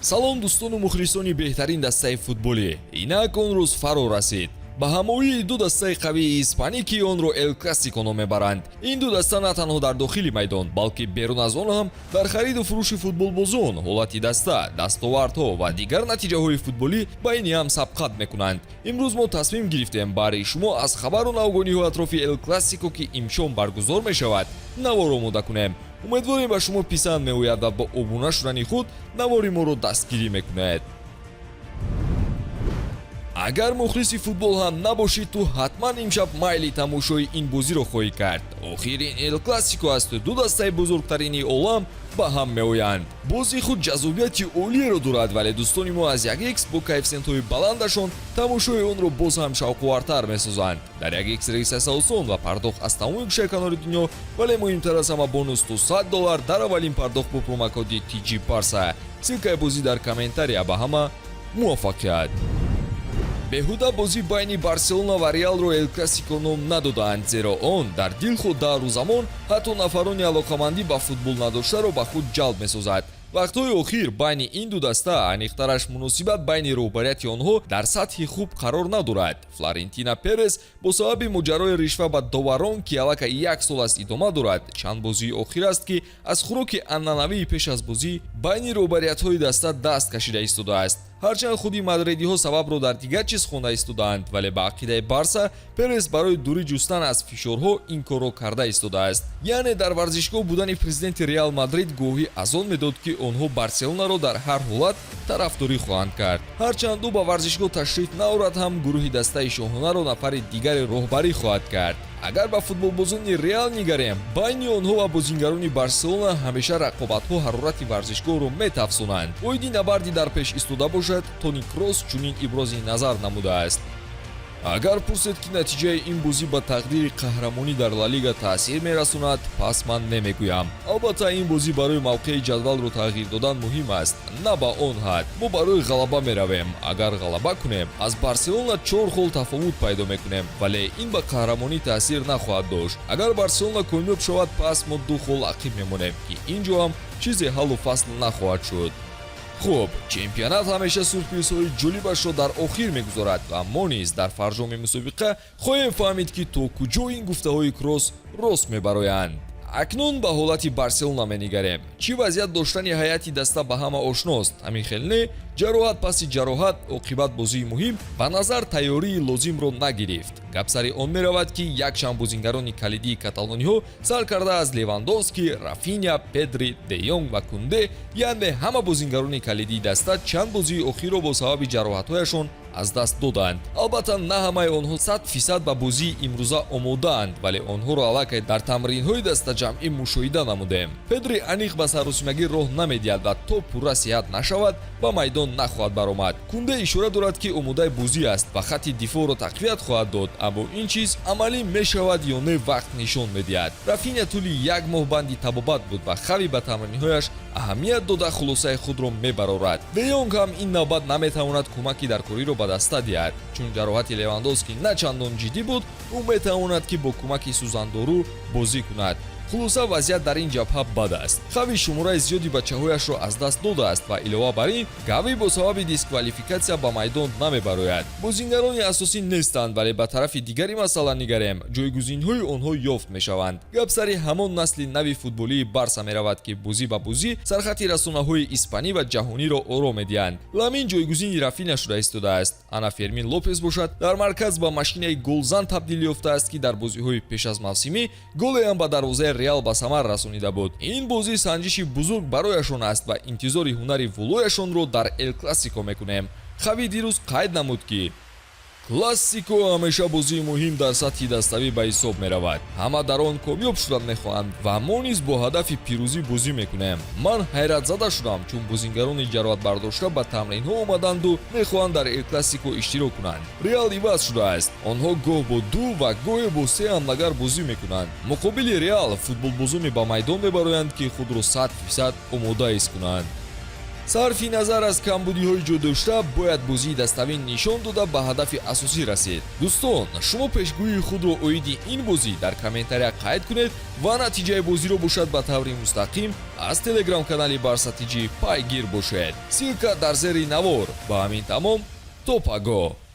салом дӯстону мухлисони беҳтарин дастаи футболӣ. Инак он рӯз фаро расид. ба ҳамоии ду дастаи қавии испанӣ ки онро эл классико ном мебаранд. Ин ду даста на танҳо дар дохили майдон, балки берун аз он ҳам дар хариду фурӯши футболбозон, ҳолати даста, дастовардҳо ва дигар натиҷаҳои футболӣ байни ҳам сабқат мекунанд. имрӯз мо тасмим гирифтем барои шумо аз хабару навгониҳои атрофи эл классико ки имшон баргузор мешавад навор омода кунем. умедворем ба шумо писанд меояд ва бо обуна шудани худ навори моро дастгирӣ мекунед. агар мухлиси футбол ҳам набошӣ, ту ҳатман имшаб майли тамошои ин бозиро хоҳӣ кард. охир ин эл классико асту ду дастаи бузургтарини олам ба ҳам меоянд. бози худ ҷазобияти олиеро дорад, вале дӯстони мо аз 1x бо коэффициентҳои баландашон тамошои онро боз ҳам шавқовартар месозанд. дар 1x регистратсия осон ва пардохт аз тамоми гӯшаи канори дунё, вале муҳимтар аз ҳама бонус $200 дар аввалин пардохт бо промокоди TG Barca. силкаи бозӣ дар комментария. ба ҳама муваффақият. беҳуда бозӣ байни Барселона ва Реалро эл классико ном надоданд, зеро он дар дилхо давру замон ҳатто нафарони алоқамандӣ ба футбол надоштаро ба худ ҷалб месозад. вақтҳои охир байни ин ду даста, аниқтараш муносибат байни роҳбарияти онҳо дар сатҳи хуб қарор надорад. Флорентино Перес бо сабаби моҷарои ришва ба доварон ки аллакай 1 сол аст идома дорад, чанд бозии охир аст ки аз хуроки анъанавии пеш аз бозӣ байни роҳбариятҳои даста даст кашида истодааст. ҳарчанд худи мадридиҳо сабабро дар дигар чиз хонда истодаанд, вале ба ақидаи Барса Перес барои дурӣ ҷустан аз фишорҳо ин корро карда истодааст. яъне дар варзишгоҳ будани президенти Реал Мадрид гоҳӣ аз он медод ки онҳо Барселонаро дар ҳар ҳолат тарафдорӣ хоҳанд кард. ҳарчанд ӯ ба варзишгоҳ ташриф наорад, ҳам гурӯҳи дастаи шоҳонаро нафари дигаре роҳбарӣ хоҳад кард. агар ба футболбозони Реал нигарем, байни онҳо ва бозингарони Барселона ҳамеша рақобатҳо ҳарорати варзишгоҳро метафсонанд. оиди набарди дар пеш истода бошад, Тони Кросс чунин ибрози назар намудааст: агар пурсед ки натиҷаи ин бозӣ ба тақдири қаҳрамонӣ дар Ла Лига таъсир мерасонад, пас ман намегӯям. албатта ин бозӣ барои мавқеи ҷадвалро тағйир додан муҳим аст, на ба он ҳад. мо барои ғалаба меравем. агар ғалаба кунем, аз Барселона 4 хол тафовут пайдо мекунем, вале ин ба қаҳрамонӣ таъсир нахоҳад дошт. агар Барселона комёб шавад, пас мо 2 хол ақиб мемонем ки ин ҷо ҳам чизе ҳаллу фасл нахоҳад шуд. хуб, чемпионат ҳамеша сюрпризҳои ҷолибашро дар охир мегузорад ва мо низ дар фарҷоми мусобиқа хоҳем фаҳмид ки то куҷо ин гуфтаҳои Кросс рост мебароянд. акнун ба ҳолати Барселона менигарем. чӣ вазъият доштани ҳайати даста ба ҳама ошност. ҳамин хел не, ҷароҳат паси ҷароҳат, оқибат бозии муҳим ба назар тайёрии лозимро нагирифт. гап сари он меравад ки якчанд бозингарони калидии каталониҳо сар карда аз Левандовски, Рафиня, Педри, Де Йонг ва Кунде, яъне ҳама бозингарони калидии даста чанд бозии охирро бо сабаби ҷароҳатҳояшон аз даст доданд. албатта на ҳамаи онҳо 100% ба бозии имрӯза омодаанд, вале онҳоро аллакай дар тамринҳои дастаҷамъӣ мушоҳида намудем. Педри аниқ ба саросимагӣ роҳ намедиҳад ва то пурра сеҳат нашавад, ба майдон нахоҳад баромад. Кунде ишора дорад ки омодаи бозӣ аст ва хатти дифоъро тақвият хоҳад дод, аммо ин чиз амалӣ мешавад ё не вақт нишон медиҳад. Рафиня тӯли 1 моҳ банди табобат буд ва хави ба тамринҳояш аҳамият дода хулосаи худро мебарорад. Де Йонг ҳам ин навбат наметавонад кӯмаки дар кориро ба даста диҳад. чун ҷароҳати Левандовски на чандон ҷиддӣ буд, ӯ метавонад ки бо кӯмаки сӯзандору бозӣ кунад. хулоса вазъият дар ин ҷабҳа бад аст. хави шумораи зиёди бачаҳояшро аз даст додааст ва илова бар ин, гави бо сабаби дисквалификатсия ба майдон намебарояд. бозингарони асосӣ нестанд, вале ба тарафи дигари масъала нигарем, ҷойгузинҳои онҳо ёфт мешаванд. гап сари ҳамон насли нави футболии Барса меравад ки бозӣ ба бозӣ сархати расонаҳои испанӣ ва ҷаҳониро оро медиҳанд. Ламин ҷойгузини Рафиня шуда истодааст. ана Фермин Лопес бошад, дар марказ ба машинаи голзан табдил ёфтааст ки дар бозиҳои пеш аз мавсимӣ голеам ба дарвозаи Реал ба самар расонида буд. ин бозӣ санҷиши бузург барояшон аст ва интизори ҳунари вулояшонро дар эл классико мекунем. хави дирӯз қайд намуд ки классико ҳамеша бозии муҳим дар сатҳи dastavӣ ба ҳисоб меравад. ҳама дар он комёб шудан мехоҳанд ва мо низ бо ҳадафи пирӯзӣ бозӣ мекунем. ман ҳайратзада шудам, чун бозингарони ҷароҳатбардошта ба тамринҳо омаданду мехоҳанд дар эл классико иштирок кунанд. Реал иваз шудааст. онҳо гоҳ бо 2 ва гоҳе бо 3 ҳамлагар бозӣ мекунанд. муқобили Реал футболбозоне ба майдон мебароянд ки худро 100% омода ҳис кунанд. сарфи назар аз камбудиҳои ҷодошта бояд бозии dastavin нишон дода ба ҳадафи асосӣ расед. дӯстон, шумо пешгӯии худро оиди ин бозӣ дар комментария қайд кунед ва натиҷаи бозиро бошад ба таври мустақим аз телеграм-канали барсатиҷӣ пайгир бошед. Силка дар зери навор. Ба ҳамин тамом, то пагоҳ.